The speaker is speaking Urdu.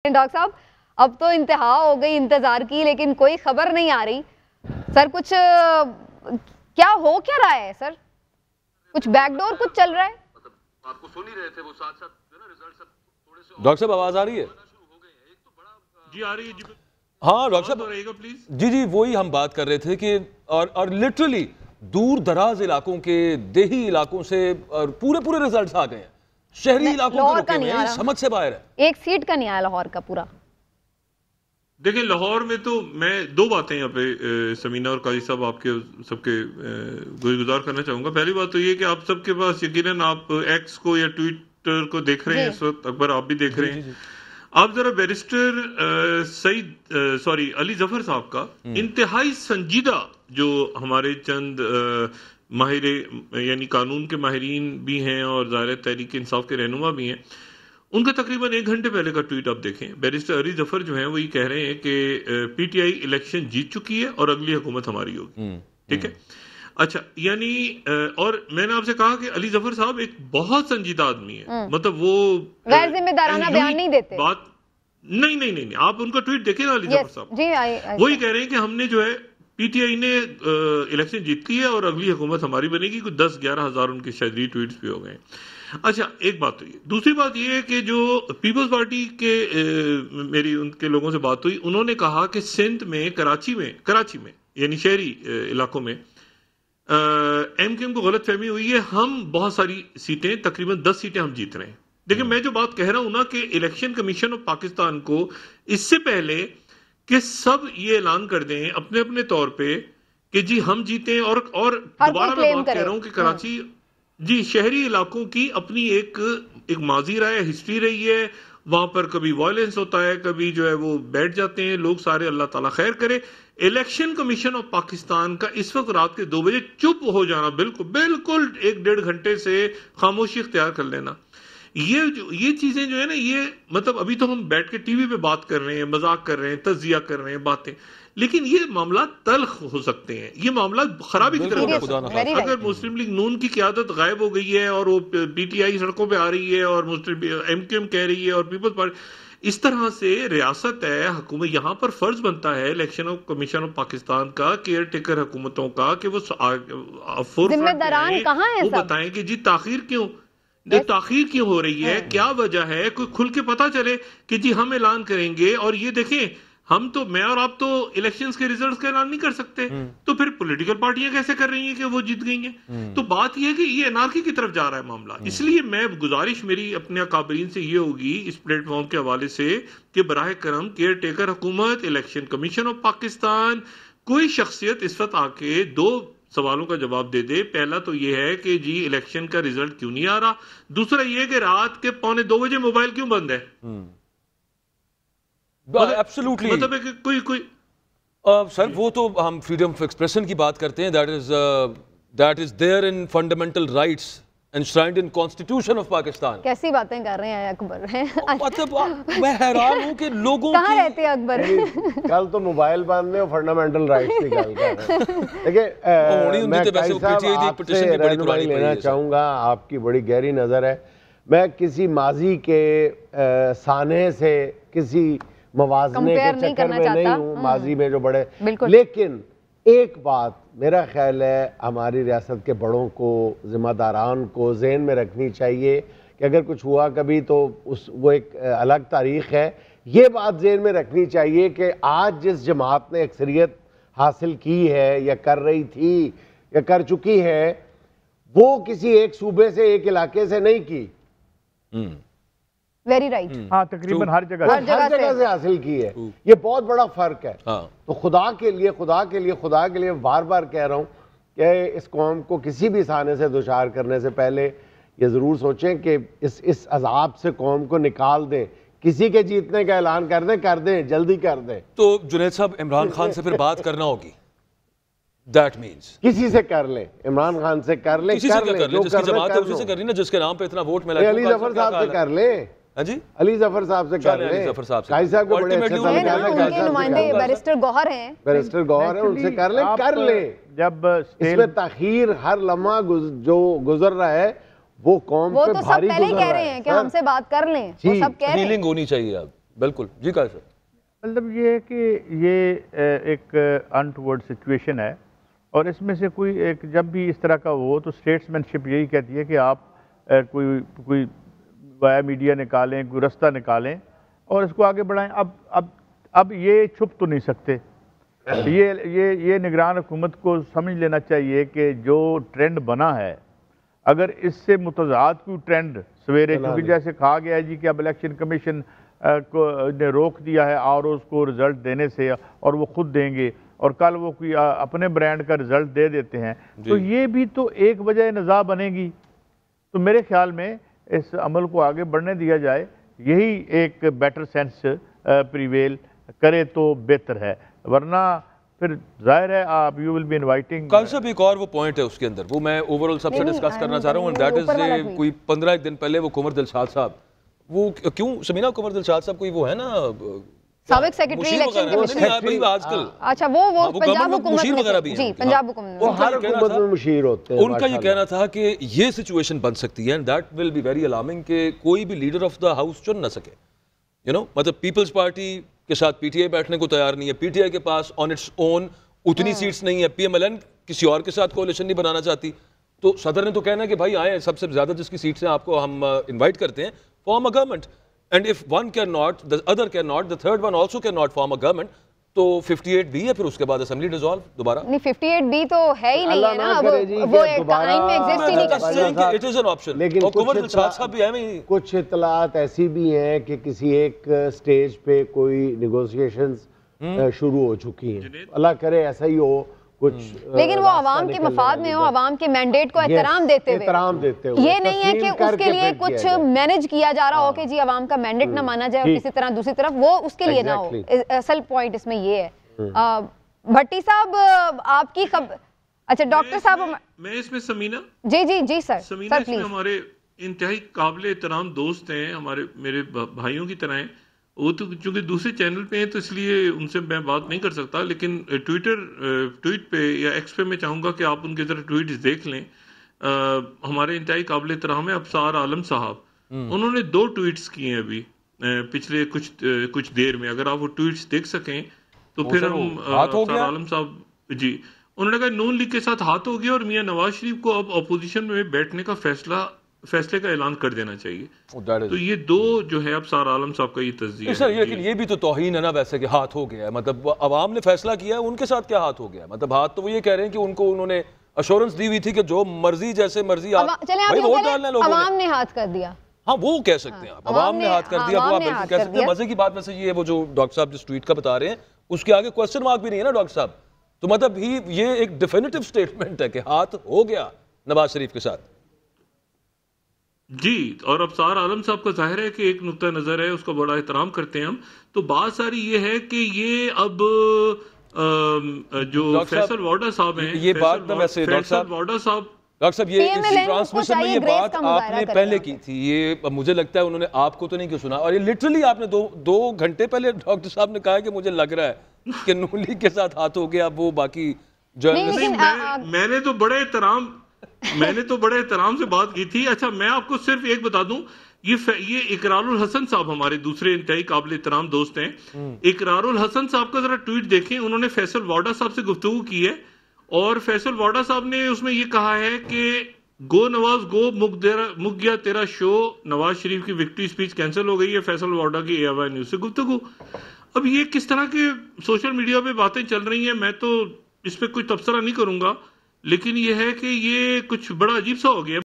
ڈاکٹر صاحب اب تو انتہا ہو گئی انتظار کی، لیکن کوئی خبر نہیں آ رہی سر. کچھ کیا ہو کیا رہا ہے سر؟ کچھ بیک ڈور کچھ چل رہا ہے؟ آپ کو سن ہی رہے تھے وہ ساتھ ساتھ ڈاکٹر صاحب آواز آ رہی ہے؟ جی آ رہی ہے. جی ہاں ڈاکٹر صاحب رہے گا پلیز. جی وہی ہم بات کر رہے تھے کہ اور لٹرلی دور دراز علاقوں کے دیہی علاقوں سے پورے ریزلٹس آ گئے ہیں. شہری علاقوں کے رکے ہوئے ہیں، سمجھ سے باہر ہے. ایک سیٹ کا نہیں آیا لاہور کا پورا. دیکھیں لاہور میں تو میں دو باتیں یہاں پہ سمینہ اور قاضی صاحب آپ کے سب کے گزار کرنا چاہوں گا. پہلی بات تو یہ کہ آپ سب کے پاس یقیناً آپ ایکس کو یا ٹویٹر کو دیکھ رہے ہیں اس وقت. اکبر آپ بھی دیکھ رہے ہیں. آپ ذرا بیرسٹر علی ظفر صاحب کا انتہائی سنجیدہ جو ہمارے چند ماہر یعنی قانون کے ماہرین بھی ہیں اور ظاہر تحریک انصاف کے رہنما بھی ہیں، ان کا تقریباً 1 گھنٹے پہلے کا ٹویٹ آپ دیکھیں. بیرسٹر علی ظفر جو ہیں وہ یہ کہہ رہے ہیں کہ پی ٹی آئی الیکشن جیت چکی ہے اور اگلی حکومت ہماری ہوگی. ٹھیک ہے. اچھا یعنی اور میں نے آپ سے کہا کہ علی ظفر صاحب ایک بہت سنجیدہ آدمی ہے. مطلب وہ غیر ذمہ دارانہ بیان نہیں دیتے. بات نہیں آپ ان کا ٹویٹ دیکھیں نا علی ظفر صاحب. وہی کہہ رہے ہیں کہ ہم نے جو ہے پی ٹی آئی نے الیکشن جیت لی ہے اور اگلی حکومت ہماری بنے گی. کوئی 10-11 ہزار ان کے شاید ری ٹویٹس بھی ہو گئے. اچھا ایک بات تو یہ. دوسری بات یہ ہے کہ جو پیپلز پارٹی کے میری ان کے لوگوں سے بات ہوئی، انہوں نے کہا کہ سندھ میں کراچی میں یعنی شہری علاقوں میں ایم کیو ایم کو غلط فہمی ہوئی ہے. ہم بہت ساری سیٹیں تقریباً 10 سیٹیں ہم جیت رہے ہیں. دیکھیں میں جو بات کہہ رہا ہوں نا کہ الیکشن کمیشن آف پاکستان کو اس سے پہلے کہ سب یہ اعلان کر دیں اپنے اپنے طور پہ کہ جی ہم جیتے اور دوبارہ میں بات کہہ رہا ہوں کہ کراچی جی شہری علاقوں کی اپنی ایک ماضی رہا ہے، ہسٹری رہی ہے. وہاں پر کبھی وائلنس ہوتا ہے، کبھی جو ہے وہ بیٹھ جاتے ہیں لوگ سارے. اللہ تعالیٰ خیر کرے. الیکشن کمیشن آف پاکستان کا اس وقت رات کے 2 بجے چپ ہو جانا، بالکل 1-1.5 گھنٹے سے خاموشی اختیار کر لینا، یہ چیزیں جو ہے نا یہ مطلب ابھی تو ہم بیٹھ کے ٹی وی پہ بات کر رہے ہیں، مذاق کر رہے ہیں، تجزیہ کر رہے ہیں باتیں، لیکن یہ معاملات تلخ ہو سکتے ہیں. یہ معاملات خرابی کی طرف جا سکتے ہیں. اگر مسلم لیگ نون کی قیادت غائب ہو گئی ہے اور وہ پی ٹی آئی سڑکوں پہ آ رہی ہے اور ایم کیو ایم کہہ رہی ہے اور پیپلز پارٹی اس طرح سے ریاست ہے حکومت، یہاں پر فرض بنتا ہے الیکشن کمیشن آف پاکستان کا، کیئر ٹیکر حکومتوں کا کہ وہ بتائیں کہ جی تاخیر کیوں ہو رہی ہے، کیا وجہ ہے، کوئی کھل کے پتا چلے کہ جی ہم اعلان کریں گے. اور یہ دیکھیں میں اور آپ تو الیکشنز کے ریزلٹس کا اعلان نہیں کر سکتے، تو پھر پولیٹیکل پارٹیاں کیسے کر رہی ہیں کہ وہ جیت گئی ہیں؟ تو بات یہ ہے کہ یہ انارکی کی طرف جا رہا ہے معاملہ. اس لیے میں گزارش میری اپنے اکابرین سے یہ ہوگی اس پلیٹ فارم کے حوالے سے کہ براہ کرم کیئر ٹیکر حکومت، الیکشن کمیشن آف پاکستان، کوئی شخصیت اس وقت آ کے 2 سوالوں کا جواب دے دے. پہلا تو یہ ہے کہ جی الیکشن کا ریزلٹ کیوں نہیں آ رہا. دوسرا یہ کہ رات کے 1:45 بجے موبائل کیوں بند ہے. ایبسولوٹلی مطلب ہے کہ کوئی سر وہ تو ہم فریڈم آف ایکسپریشن کی بات کرتے ہیں. That is there in fundamental rights enshrined in constitution of Pakistan. کیسی باتیں کر رہے ہیں اکبر؟ مطلب میں حیران ہوں کہ لوگوں کہاں رہتے ہیں اکبر؟ کل تو موبائل بند میں فنڈامنٹل رائٹس کی گل کر رہے ہیں. دیکھیں میں قاضی صاحب آپ سے رہنمائی لینا چاہوں گا، آپ کی بڑی گہری نظر ہے. میں کسی ماضی کے سانے سے کسی موازنے کے چکر میں نہیں ہوں، ماضی میں جو بڑے، لیکن ایک بات میرا خیال ہے ہماری ریاست کے بڑوں کو، ذمہ داران کو ذہن میں رکھنی چاہیے کہ اگر کچھ ہوا کبھی تو وہ ایک الگ تاریخ ہے. یہ بات ذہن میں رکھنی چاہیے کہ آج جس جماعت نے اکثریت حاصل کی ہے یا کر رہی تھی یا کر چکی ہے، وہ کسی ایک صوبے سے، ایک علاقے سے نہیں کی. Very right. ہاں تقریباً ہر جگہ سے حاصل کی ہے. یہ بہت بڑا فرق ہے. تو خدا کے لیے بار بار کہہ رہا ہوں کہ اس قوم کو کسی بھی سانے سے دوچار کرنے سے پہلے یہ ضرور سوچیں کہ اس عذاب سے قوم کو نکال دیں. کسی کے جیتنے کا اعلان کر دیں جلدی کر دیں. تو جنید صاحب عمران خان سے پھر بات کرنا ہوگی. That means کسی سے کر لیں، عمران خان سے کر لیں، کسی سے کر لیں، جس کی جماعت ہے اسی سے کر لیں نا، جس کے نام پہ اتنا ووٹ ملا. علی ظفر صاحب سے کر لیں. جی علی ظفر صاحب سے کر لیں. قاضی صاحب کو بڑے اچھے نمائندے بیرسٹر گوہر ہیں، ان سے کر لیں. جب اس میں تاخیر ہر لمحہ جو گزر رہا ہے وہ قوم پہ بھاری گزر رہا ہے. وہ تو سب پہلے کہہ رہے ہیں کہ ہم سے بات کر لیں. ہیلنگ ہونی چاہیے. اب بالکل جی کہا سر. مطلب یہ ہے کہ یہ ایک انٹورڈ سچویشن ہے اور اس میں سے کوئی ایک جب بھی اس طرح کا ہو تو اسٹیٹسمین شپ یہی کہتی ہے کہ آپ کوئی وایا میڈیا نکالیں, کوئی رستہ نکالیں اور اس کو آگے بڑھائیں. اب یہ چھپ تو نہیں سکتے. یہ نگران حکومت کو سمجھ لینا چاہیے کہ جو ٹرینڈ بنا ہے اگر اس سے متضاد کوئی ٹرینڈ سویرے, کیونکہ جیسے کہا گیا ہے جی کہ اب الیکشن کمیشن نے روک دیا ہے اور اس کو رزلٹ دینے سے اور وہ خود دیں گے اور کل وہ کوئی اپنے برانڈ کا رزلٹ دے دیتے ہیں, تو یہ بھی تو ایک وجہ نزاع بنے گی. تو میرے خیال میں اس عمل کو آگے بڑھنے دیا جائے, یہی ایک بیٹر سینس پریویل کرے تو بہتر ہے, ورنہ پھر ظاہر ہے آپ یو ول بی انوائٹنگ. کل صاحب ایک اور وہ پوائنٹ ہے اس کے اندر, وہ میں اوور آل سب سے ڈسکس کرنا چاہ رہا ہوں, دیٹ از کوئی 15 دن پہلے وہ کنور دلشاد صاحب, وہ کیوں سمینہ کنور دلشاد صاحب کوئی وہ ہے نا سابق سیکرٹری الیکشن کمیشن, آج کل اچھا وہ پنجاب حکومت میں جی پنجاب حکومت وہ ہر حکومت میں مشیر ہوتے ہیں. ان کا یہ کہنا تھا کہ یہ سچویشن بن سکتی ہے, and that will be very alarming, کہ کوئی بھی لیڈر آف دا ہاؤس چن نہ سکے. مطلب پیپلز پارٹی کے ساتھ پی ٹی آئی بیٹھنے کو تیار نہیں ہے, پی ٹی آئی کے پاس آن اٹس اون اتنی سیٹس نہیں ہے, پی ایم ایل این کسی اور کے ساتھ کولیشن نہیں بنانا چاہتی, تو صدر نے تو کہنا ہے کہ بھائی آئیں, سب سے زیادہ جس کی سیٹس ہیں آپ کو ہم انوائٹ کرتے ہیں, form a government, and if one can not the other can not, the third one also can not form a government, تو 58 بھی ہے, پھر اس کے بعد اسمبلی ڈیزالو دوبارہ. نہیں 58 بھی تو ہے ہی نہیں ہے نا, وہ ایک آئین میں ایگزسٹ ہی نہیں کرتا. It is an option. لیکن کچھ اطلاعات ایسی بھی ہیں کہ کسی ایک سٹیج پہ کوئی نیگوسیشنز شروع ہو چکی ہیں, اللہ کرے ایسا ہی ہو کچھ, لیکن وہ عوام کے مفاد میں ہو, عوام کے مینڈیٹ کو احترام دیتے ہوئے, یہ نہیں ہے کہ اس کے لیے کچھ مینج کیا جا رہا ہو کہ جی عوام کا مینڈیٹ نہ مانا جائے اور کسی طرح دوسری طرف وہ اس کے لیے نہ ہو. اصل پوائنٹ اس میں یہ ہے. بھٹی صاحب آپ کی اچھا ڈاکٹر صاحب میں اس میں سمینہ جی سر, سمینہ اس میں ہمارے انتہائی قابل احترام دوست ہیں, ہمارے میرے بھائیوں کی طرح ہیں. وہ تو چونکہ دوسرے چینل پہ ہیں تو اس لیے ان سے میں بات نہیں کر سکتا, لیکن ٹویٹ پہ یا ایکس پہ میں چاہوں گا کہ آپ ان کے ذرا ٹویٹس دیکھ لیں. ہمارے انتہائی قابل احترام ہے ابصار عالم صاحب, انہوں نے 2 ٹویٹس کیے ہیں ابھی پچھلے کچھ دیر میں, اگر آپ وہ ٹویٹس دیکھ سکیں تو پھر ہم ابصار عالم صاحب جی, انہوں نے کہا نون لیگ کے ساتھ ہاتھ ہو گیا اور میاں نواز شریف کو اب اپوزیشن میں بیٹھنے کا فیصلے کا اعلان کر دینا چاہیے. تو یہ 2 جو ہے ابصار عالم صاحب کا یہ تجزیہ ہے. لیکن یہ بھی تو توہین ہے نا ویسے کہ ہاتھ ہو گیا ہے, مطلب عوام نے فیصلہ کیا ہے, ان کے ساتھ کیا ہاتھ ہو گیا ہے, مطلب ہاتھ تو وہ یہ کہہ رہے ہیں کہ ان کو انہوں نے اشورنس دی ہوئی تھی کہ جو مرضی جیسے مرضی ووٹ ڈالنا ہے, لوگوں عوام نے ہاتھ کر دیا. ہاں وہ کہہ سکتے ہیں آپ, عوام نے ہاتھ کر دیا, وہ آپ بالکل کہہ سکتے ہیں. مزے کی بات ویسے یہ ہے وہ جو ڈاکٹر صاحب جس ٹویٹ کا بتا رہے ہیں اس کے آگے کوسچن مارک بھی نہیں ہے نا ڈاکٹر صاحب, تو مطلب یہ ایک ڈیفینیٹو سٹیٹمنٹ ہے کہ ہاتھ ہو گیا نواز شریف کے ساتھ. جی, اور ابصار عالم صاحب کا ظاہر ہے کہ ایک نقطہ نظر ہے, اس کا بڑا احترام کرتے ہیں ہم. تو بات ساری یہ ہے کہ یہ اب جو فیصل وارڈا صاحب ہیں, یہ بات میں ویسے ڈاکٹر صاحب یہ ٹرانسمیشن میں یہ بات آپ نے پہلے کی تھی, یہ مجھے لگتا ہے انہوں نے آپ کو تو نہیں کیوں سنا, اور یہ لٹرلی آپ نے 2 گھنٹے پہلے ڈاکٹر صاحب نے کہا کہ مجھے لگ رہا ہے کہ نون لیگ کے ساتھ ہاتھ ہو گیا. وہ باقی میں نے تو بڑے احترام سے بات کی تھی. اچھا میں آپ کو صرف ایک بتا دوں, یہ اقرار الحسن صاحب ہمارے دوسرے انتہائی قابل احترام دوست ہیں. اقرار الحسن صاحب کا ذرا ٹویٹ دیکھیں, انہوں نے فیصل وارڈا صاحب سے گفتگو کی ہے اور فیصل وارڈا صاحب نے اس میں یہ کہا ہے کہ گو نواز گو, مک گیا تیرا شو, نواز شریف کی وکٹری سپیچ کینسل ہو گئی ہے. فیصل وارڈا کی AY نیوز سے گفتگو. اب یہ کس طرح کے سوشل میڈیا پہ باتیں چل رہی ہیں, میں تو اس پہ کوئی تبصرہ نہیں کروں گا, لیکن یہ ہے کہ یہ کچھ بڑا عجیب سا ہو گیا.